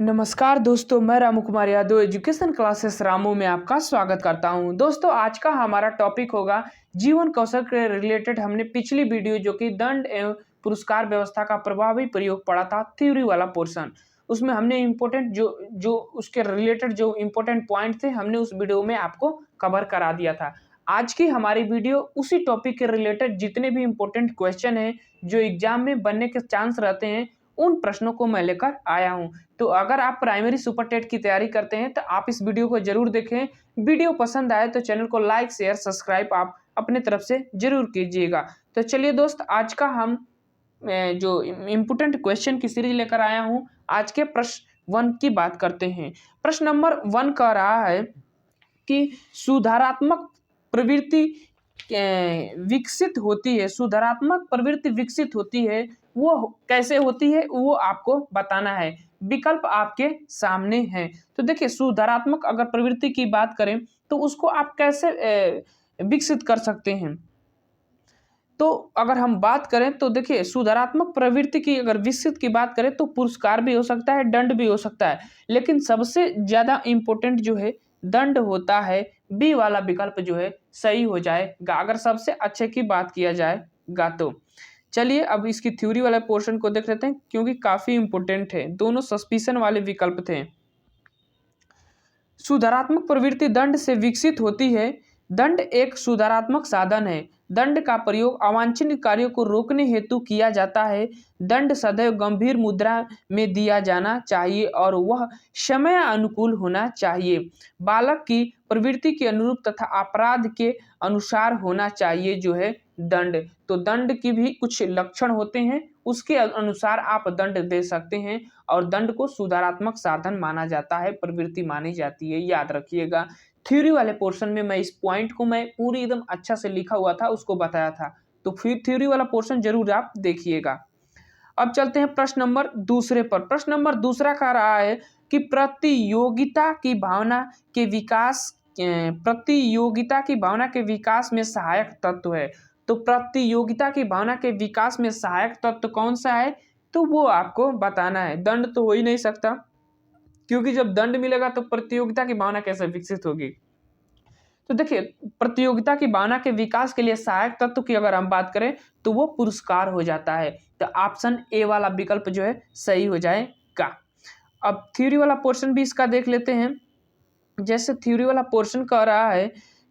नमस्कार दोस्तों, मैं रामू कुमार यादव एजुकेशन क्लासेस रामू में आपका स्वागत करता हूं। दोस्तों, आज का हमारा टॉपिक होगा जीवन कौशल के रिलेटेड। हमने पिछली वीडियो जो कि दंड एवं पुरस्कार व्यवस्था का प्रभावी प्रयोग पढ़ा था, थ्योरी वाला पोर्शन, उसमें हमने इम्पोर्टेंट जो जो उसके रिलेटेड जो इम्पोर्टेंट पॉइंट थे हमने उस वीडियो में आपको कवर करा दिया था। आज की हमारी वीडियो उसी टॉपिक के रिलेटेड जितने भी इम्पोर्टेंट क्वेश्चन हैं जो एग्जाम में बनने के चांस रहते हैं, उन प्रश्नों को मैं लेकर आया हूं। तो अगर आप प्राइमरी सुपर टेट की तैयारी करते हैं तो आप इस वीडियो को जरूर देखें। वीडियो पसंद आए तो चैनल को लाइक शेयर सब्सक्राइब आप अपने तरफ से जरूर कीजिएगा। तो चलिए दोस्त, आज का हम जो इम्पोर्टेंट क्वेश्चन की सीरीज लेकर आया हूं, आज के प्रश्न 1 की बात करते हैं। प्रश्न नंबर 1 कह रहा है कि सुधारात्मक प्रवृत्ति विकसित होती है। सुधारात्मक प्रवृत्ति विकसित होती है, वो कैसे होती है वो आपको बताना है। विकल्प आपके सामने हैं। तो देखिए, सुधारात्मक अगर प्रवृत्ति की बात करें तो उसको आप कैसे विकसित कर सकते हैं। तो अगर हम बात करें तो देखिए, सुधारात्मक प्रवृत्ति की अगर विकसित की बात करें तो पुरस्कार भी हो सकता है, दंड भी हो सकता है, लेकिन सबसे ज़्यादा इम्पोर्टेंट जो है दंड होता है। बी वाला विकल्प जो है सही हो जाएगा अगर सबसे अच्छे की बात किया जाएगा तो। चलिए अब इसकी थ्योरी वाले पोर्शन को देख लेते हैं, क्योंकि काफ़ी इम्पोर्टेंट है। दोनों सस्पिशन वाले विकल्प थे। सुधारात्मक प्रवृत्ति दंड से विकसित होती है। दंड एक सुधारात्मक साधन है। दंड का प्रयोग अवांछनीय कार्यों को रोकने हेतु किया जाता है। दंड सदैव गंभीर मुद्रा में दिया जाना चाहिए और वह समय अनुकूल होना चाहिए। बालक की प्रवृत्ति के अनुरूप तथा अपराध के अनुसार होना चाहिए जो है दंड। तो दंड की भी कुछ लक्षण होते हैं, उसके अनुसार आप दंड दे सकते हैं और दंड को सुधारात्मक साधन माना जाता है, प्रवृत्ति मानी जाती है। याद रखिएगा, थ्योरी वाले पोर्शन में मैं इस पॉइंट को मैं पूरी एकदम अच्छा से लिखा हुआ था, उसको बताया था। तो फिर थ्योरी वाला पोर्शन जरूर आप देखिएगा। अब चलते हैं प्रश्न नंबर दूसरे पर। प्रश्न नंबर दूसरा कह रहा है कि प्रतियोगिता की भावना के विकास में सहायक तत्व है। तो प्रतियोगिता की भावना के विकास में सहायक तत्व कौन सा है, तो वो आपको बताना है। दंड तो हो ही नहीं सकता, क्योंकि जब दंड मिलेगा तो प्रतियोगिता की भावना कैसे विकसित होगी। तो देखिए, प्रतियोगिता की भावना के विकास के लिए सहायक तत्व की अगर हम बात करें तो वो पुरस्कार हो जाता है। तो ऑप्शन ए वाला विकल्प जो है सही हो जाएगा। अब थ्योरी वाला पोर्शन भी इसका देख लेते हैं। जैसे थ्योरी वाला पोर्शन कह रहा है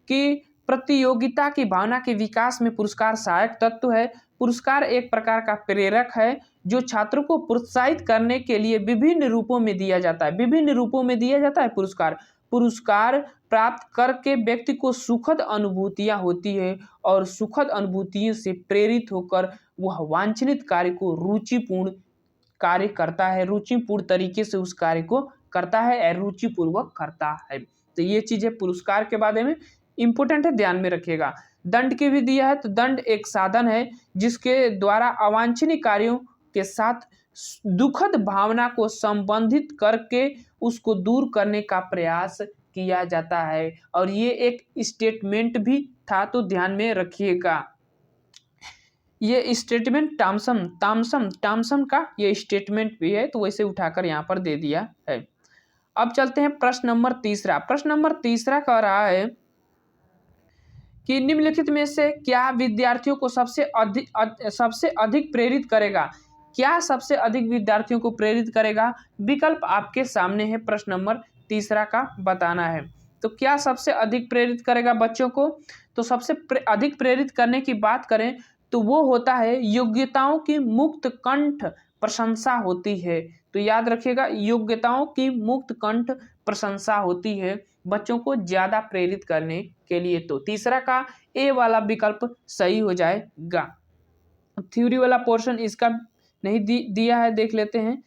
कि प्रतियोगिता की भावना के विकास में पुरस्कार सहायक तत्व है। पुरस्कार एक प्रकार का प्रेरक है जो छात्रों को प्रोत्साहित करने के लिए विभिन्न रूपों में दिया जाता है। विभिन्न रूपों में दिया जाता है पुरस्कार प्राप्त करके व्यक्ति को सुखद अनुभूतियां होती है और सुखद अनुभूतियों से प्रेरित होकर वह वांछनित कार्य को रुचिपूर्ण कार्य करता है, रुचिपूर्ण तरीके से उस कार्य को करता है, रुचिपूर्वक करता है। तो ये चीजें पुरस्कार के बारे में इंपॉर्टेंट है, ध्यान में रखिएगा। दंड के भी दिया है, तो दंड एक साधन है जिसके द्वारा अवांछनीय कार्यों के साथ दुखद भावना को संबंधित करके उसको दूर करने का प्रयास किया जाता है। और ये एक स्टेटमेंट भी था, तो ध्यान में रखिएगा। ये स्टेटमेंट टॉमसन का ये स्टेटमेंट भी है, तो वैसे उठाकर यहाँ पर दे दिया है। अब चलते हैं प्रश्न नंबर तीसरा। प्रश्न नंबर तीसरा कह रहा है कि निम्नलिखित में से क्या विद्यार्थियों को सबसे अधिक प्रेरित करेगा। क्या सबसे अधिक विद्यार्थियों को प्रेरित करेगा, विकल्प आपके सामने है। प्रश्न नंबर तीसरा का बताना है। तो क्या सबसे अधिक प्रेरित करेगा बच्चों को, तो सबसे अधिक प्रेरित करने की बात करें तो वो होता है योग्यताओं की मुक्त कंठ प्रशंसा होती है। तो याद रखिएगा, योग्यताओं की मुक्त कंठ प्रशंसा होती है बच्चों को ज्यादा प्रेरित करने के लिए। तो तीसरा का ए वाला विकल्प सही हो जाएगा। थ्योरी वाला पोर्शन इसका नहीं दिया है, देख लेते हैं।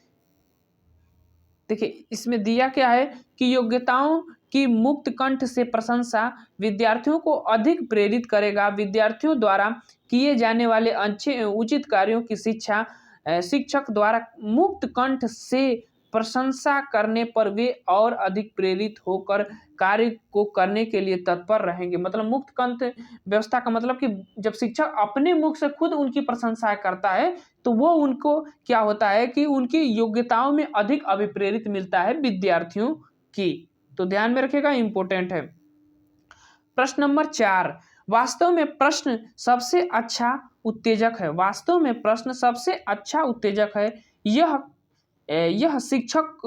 देखिए, इसमें दिया क्या है कि योग्यताओं की मुक्त कंठ से प्रशंसा विद्यार्थियों को अधिक प्रेरित करेगा। विद्यार्थियों द्वारा किए जाने वाले अच्छे उचित कार्यों की शिक्षक द्वारा मुक्त कंठ से प्रशंसा करने पर वे और अधिक प्रेरित होकर कार्य को करने के लिए तत्पर रहेंगे। मतलब मुक्त कंठ व्यवस्था का मतलब कि जब शिक्षक अपने मुख से खुद उनकी प्रशंसा करता है तो वो उनको क्या होता है कि उनकी योग्यताओं में अधिक अभिप्रेरित मिलता है विद्यार्थियों की। तो ध्यान में रखिएगा, इंपॉर्टेंट है। प्रश्न नंबर 4, वास्तव में प्रश्न सबसे अच्छा उत्तेजक है। वास्तव में प्रश्न सबसे अच्छा उत्तेजक है। यह शिक्षक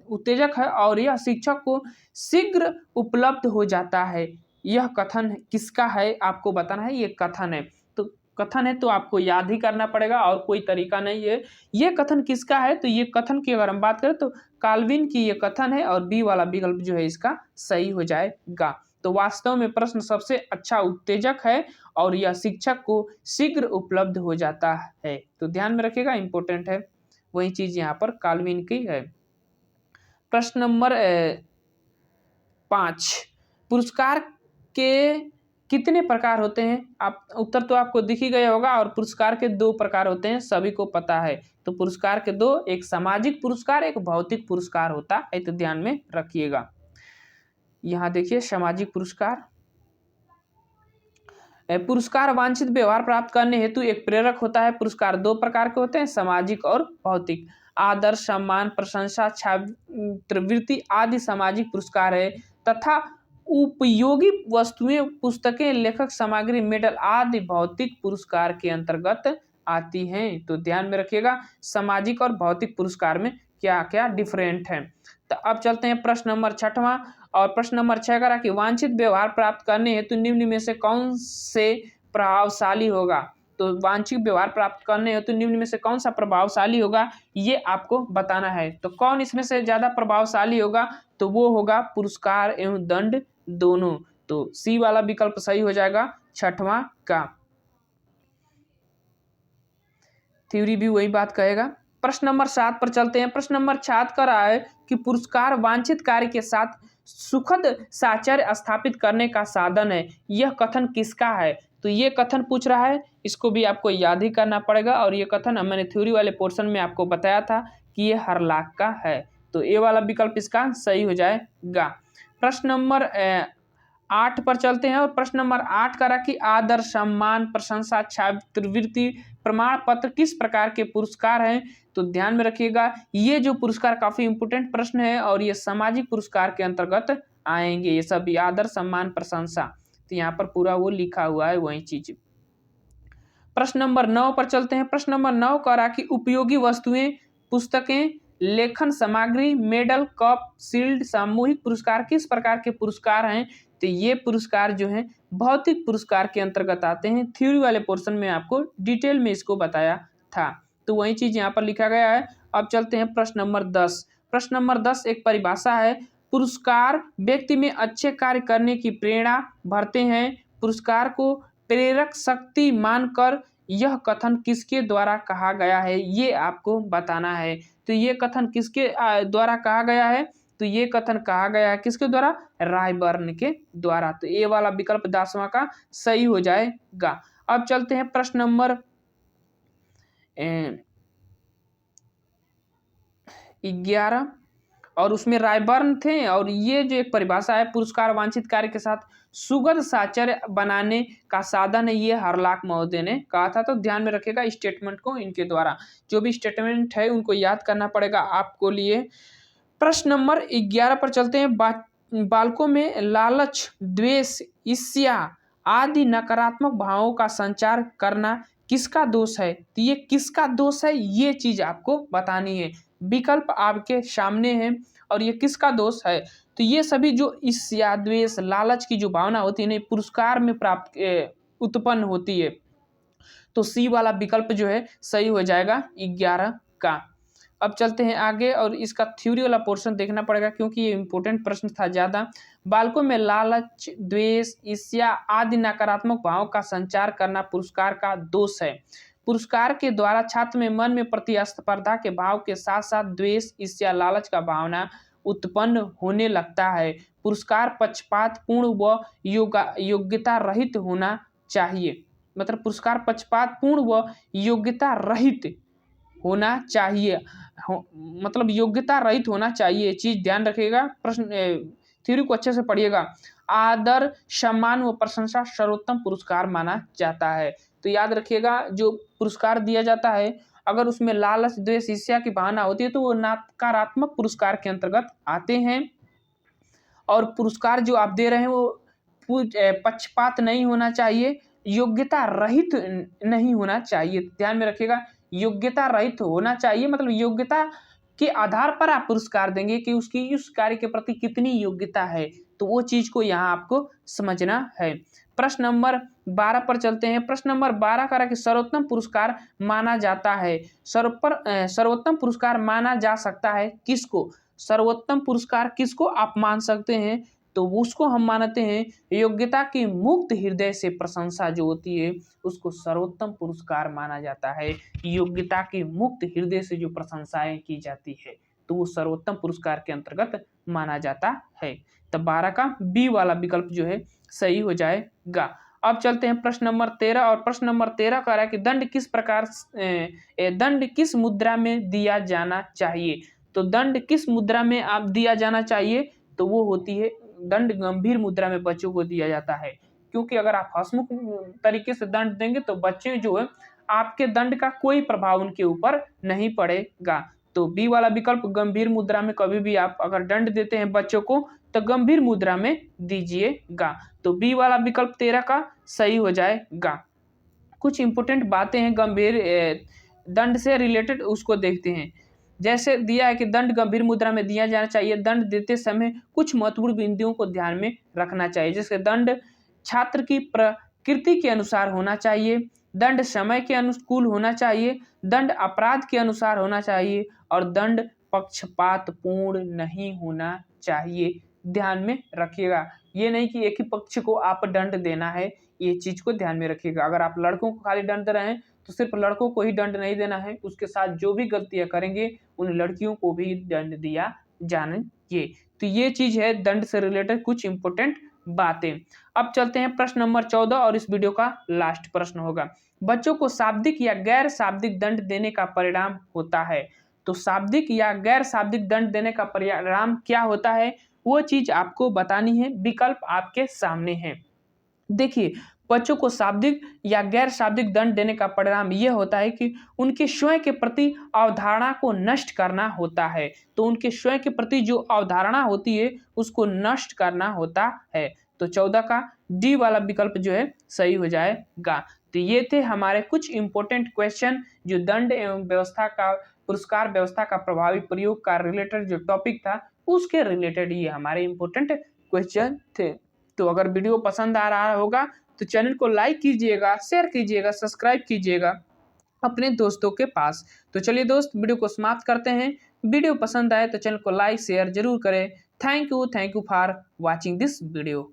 उत्तेजक है और यह शिक्षक को शीघ्र उपलब्ध हो जाता है। यह कथन किसका है आपको बताना है। ये कथन है, तो कथन है तो आपको याद ही करना पड़ेगा और कोई तरीका नहीं है। ये कथन किसका है, तो ये कथन की अगर हम बात करें तो काल्विन की ये कथन है और बी वाला विकल्प जो है इसका सही हो जाएगा। तो वास्तव में प्रश्न सबसे अच्छा उत्तेजक है और यह शिक्षक को शीघ्र उपलब्ध हो जाता है। तो ध्यान में रखिएगा, इंपॉर्टेंट है। वही चीज यहाँ पर काल्विन की है। प्रश्न नंबर 5, पुरस्कार के कितने प्रकार होते हैं। आप उत्तर तो आपको दिख ही गया होगा। और पुरस्कार के 2 प्रकार होते हैं, सभी को पता है। तो पुरस्कार के 2, एक सामाजिक पुरस्कार, एक भौतिक पुरस्कार होता है। तो ध्यान में रखिएगा। यहाँ देखिए सामाजिक पुरस्कार। पुरस्कार वांछित व्यवहार प्राप्त करने हेतु एक प्रेरक होता है। पुरस्कार 2 प्रकार के होते हैं, सामाजिक और भौतिक। आदर, सम्मान, प्रशंसा, छात्रवृत्ति आदि सामाजिक पुरस्कार है तथा उपयोगी वस्तुएं, पुस्तकें, लेखक सामग्री, मेडल आदि भौतिक पुरस्कार के अंतर्गत आती हैं। तो ध्यान में रखिएगा, सामाजिक और भौतिक पुरस्कार में क्या क्या डिफरेंट है। तो अब चलते हैं प्रश्न नंबर 6वां। और प्रश्न नंबर 6 करा कि वांछित व्यवहार प्राप्त करने हेतु निम्न में से कौन से प्रभावशाली होगा। तो वांछित व्यवहार प्राप्त करने हेतु निम्न में से कौन सा प्रभावशाली होगा, ये आपको बताना है। तो कौन इसमें से ज्यादा प्रभावशाली होगा, तो वो होगा पुरस्कार एवं दंड दोनों। तो सी वाला विकल्प सही हो जाएगा 6वां का। थ्योरी भी वही बात कहेगा। प्रश्न नंबर 7 पर चलते हैं। प्रश्न नंबर 7 कर रहा है कि पुरस्कार वांछित कार्य के साथ सुखद साहचर्य स्थापित करने का साधन है। यह कथन किसका है। तो ये कथन पूछ रहा है, इसको भी आपको याद ही करना पड़ेगा। और ये कथन मैंने थ्योरी वाले पोर्शन में आपको बताया था कि ये हरलाख का है। तो ए वाला विकल्प इसका सही हो जाएगा। प्रश्न नंबर 8 पर चलते हैं। और प्रश्न नंबर 8 करा कि आदर, सम्मान, प्रशंसा, छात्रवृत्ति, प्रमाण पत्र किस प्रकार के पुरस्कार हैं। तो ध्यान में रखिएगा, ये जो पुरस्कार काफी इंपोर्टेंट प्रश्न है और ये सामाजिक पुरस्कार के अंतर्गत आएंगे। ये सभी आदर, सम्मान, प्रशंसा, तो यहाँ पर पूरा वो लिखा हुआ है वही चीज। प्रश्न नंबर 9 पर चलते हैं। प्रश्न नंबर 9 करा कि उपयोगी वस्तुएं, पुस्तकें, लेखन सामग्री, मेडल, कप, शील्ड, सामूहिक पुरस्कार किस प्रकार के पुरस्कार हैं। तो ये पुरस्कार जो हैं भौतिक पुरस्कार के अंतर्गत आते हैं। थ्योरी वाले पोर्शन में आपको डिटेल में इसको बताया था। तो वही चीज यहाँ पर लिखा गया है। अब चलते हैं प्रश्न नंबर 10। प्रश्न नंबर 10 एक परिभाषा है। पुरस्कार व्यक्ति में अच्छे कार्य करने की प्रेरणा भरते हैं। पुरस्कार को प्रेरक शक्ति मानकर यह कथन किसके द्वारा कहा गया है, ये आपको बताना है। तो ये कथन किसके द्वारा कहा गया है। तो ये कथन कहा गया है किसके द्वारा, रायबर्न के द्वारा। तो ए वाला विकल्प 10वां का सही हो जाएगा। अब चलते हैं प्रश्न नंबर 11। और उसमें रायबर्न थे। और ये जो एक परिभाषा है, पुरस्कार वांछित कार्य के साथ सुगध साहचर्य बनाने का साधन है, ये हरलाख महोदय ने कहा था। तो ध्यान में रखिएगा स्टेटमेंट को, इनके द्वारा जो भी स्टेटमेंट है उनको याद करना पड़ेगा आपको लिए। प्रश्न नंबर 11 पर चलते हैं। बालकों में लालच, द्वेष, ईर्ष्या आदि नकारात्मक भावों का संचार करना किसका दोष है। तो ये किसका दोष है, ये चीज आपको बतानी है। विकल्प आपके सामने है और ये किसका दोष है। तो ये सभी जो ईर्ष्या, द्वेष, लालच की जो भावना होती है ना, पुरस्कार में प्राप्त उत्पन्न होती है। तो सी वाला विकल्प जो है सही हो जाएगा 11 का। अब चलते हैं आगे और इसका थ्योरी वाला पोर्शन देखना पड़ेगा क्योंकि ये इंपॉर्टेंट प्रश्न था ज्यादा। बालकों में लालच, द्वेष, ईर्ष्या आदि नकारात्मक भावों का संचार करना पुरस्कार का दोष है। पुरस्कार के द्वारा छात्र में मन में प्रतिस्पर्धा के भाव के साथ साथ द्वेष, ईर्ष्या, लालच का भावना उत्पन्न होने लगता है। पुरस्कार पक्षपातपूर्ण व योग्यता रहित होना चाहिए। मतलब पुरस्कार पक्षपातपूर्ण व योग्यता रहित होना चाहिए, मतलब योग्यता रहित होना चाहिए। चीज ध्यान रखिएगा, प्रश्न थ्योरी को अच्छे से पढ़िएगा। आदर, सम्मान व प्रशंसा सर्वोत्तम पुरस्कार माना जाता है। तो याद रखिएगा, जो पुरस्कार दिया जाता है अगर उसमें लालच, द्वेष, ईर्ष्या की भावना होती है तो वो नकारात्मक पुरस्कार के अंतर्गत आते हैं। और पुरस्कार जो आप दे रहे हैं वो पक्षपात नहीं होना चाहिए, योग्यता रहित नहीं होना चाहिए। ध्यान में रखिएगा, योग्यता रहित होना चाहिए, मतलब योग्यता के आधार पर आप पुरस्कार देंगे कि उसकी उस कार्य के प्रति कितनी योग्यता है, तो वो चीज को यहाँ आपको समझना है। प्रश्न नंबर 12 पर चलते हैं। प्रश्न नंबर 12 कह रहा है कि सर्वोत्तम पुरस्कार माना जाता है, सर्वोत्तम पुरस्कार माना जा सकता है किसको? सर्वोत्तम पुरस्कार किसको आप मान सकते हैं? तो उसको हम मानते हैं योग्यता की मुक्त हृदय से प्रशंसा जो होती है उसको सर्वोत्तम पुरस्कार माना जाता है। योग्यता की मुक्त हृदय से जो प्रशंसाएं की जाती है तो वो सर्वोत्तम पुरस्कार के अंतर्गत माना जाता है। तब 12 का बी वाला विकल्प जो है सही हो जाएगा। अब चलते हैं प्रश्न नंबर 13, और प्रश्न नंबर 13 कह रहा है कि दंड किस मुद्रा में दिया जाना चाहिए? तो दंड किस मुद्रा में आप दिया जाना चाहिए? तो वो होती है दंड गंभीर मुद्रा में बच्चों को दिया जाता है, क्योंकि अगर आप हंसमुख तरीके से दंड देंगे तो बच्चे जो है आपके दंड का कोई प्रभाव उनके ऊपर नहीं पड़ेगा। तो बी वाला विकल्प गंभीर मुद्रा में कभी भी आप अगर दंड देते हैं बच्चों को तो गंभीर मुद्रा में दीजिएगा। तो बी वाला विकल्प 13 का सही हो जाएगा। कुछ इंपॉर्टेंट बातें हैं गंभीर दंड से रिलेटेड, उसको देखते हैं। जैसे दिया है कि दंड गंभीर मुद्रा में दिया जाना चाहिए, दंड देते समय कुछ महत्वपूर्ण बिंदुओं को ध्यान में रखना चाहिए। जैसे दंड छात्र की प्रकृति के अनुसार होना चाहिए, दंड समय के अनुकूल होना चाहिए, दंड अपराध के अनुसार होना चाहिए और दंड पक्षपातपूर्ण नहीं होना चाहिए। ध्यान में रखिएगा, ये नहीं कि एक ही पक्ष को आप दंड देना है, ये चीज को ध्यान में रखिएगा। अगर आप लड़कों को खाली दंड दे रहे हैं तो सिर्फ लड़कों को ही दंड नहीं देना है, उसके साथ जो भी गलतियां करेंगे उन लड़कियों को भी दंड दिया जाना चाहिए। तो ये चीज है दंड से रिलेटेड कुछ इंपॉर्टेंट बातें। अब चलते हैं प्रश्न नंबर 14 और इस वीडियो का लास्ट प्रश्न होगा। बच्चों को शाब्दिक या गैर शाब्दिक दंड देने का परिणाम होता है। तो शाब्दिक या गैर शाब्दिक दंड देने का परिणाम क्या होता है वो चीज आपको बतानी है। विकल्प आपके सामने है। देखिए, बच्चों को शाब्दिक या गैर शाब्दिक दंड देने का परिणाम यह होता है कि उनके स्वयं के प्रति अवधारणा को नष्ट करना होता है। तो उनके स्वयं के प्रति जो अवधारणा होती है उसको नष्ट करना होता है। तो 14 का डी वाला विकल्प जो है सही हो जाएगा। तो ये थे हमारे कुछ इंपॉर्टेंट क्वेश्चन जो दंड एवं व्यवस्था का, पुरस्कार व्यवस्था का प्रभावी प्रयोग का रिलेटेड जो टॉपिक था उसके रिलेटेड ये हमारे इंपॉर्टेंट क्वेश्चन थे। तो अगर वीडियो पसंद आ रहा होगा तो चैनल को लाइक कीजिएगा, शेयर कीजिएगा, सब्सक्राइब कीजिएगा अपने दोस्तों के पास। तो चलिए दोस्त, वीडियो को समाप्त करते हैं। वीडियो पसंद आए तो चैनल को लाइक शेयर जरूर करें। Thank you for watching this video.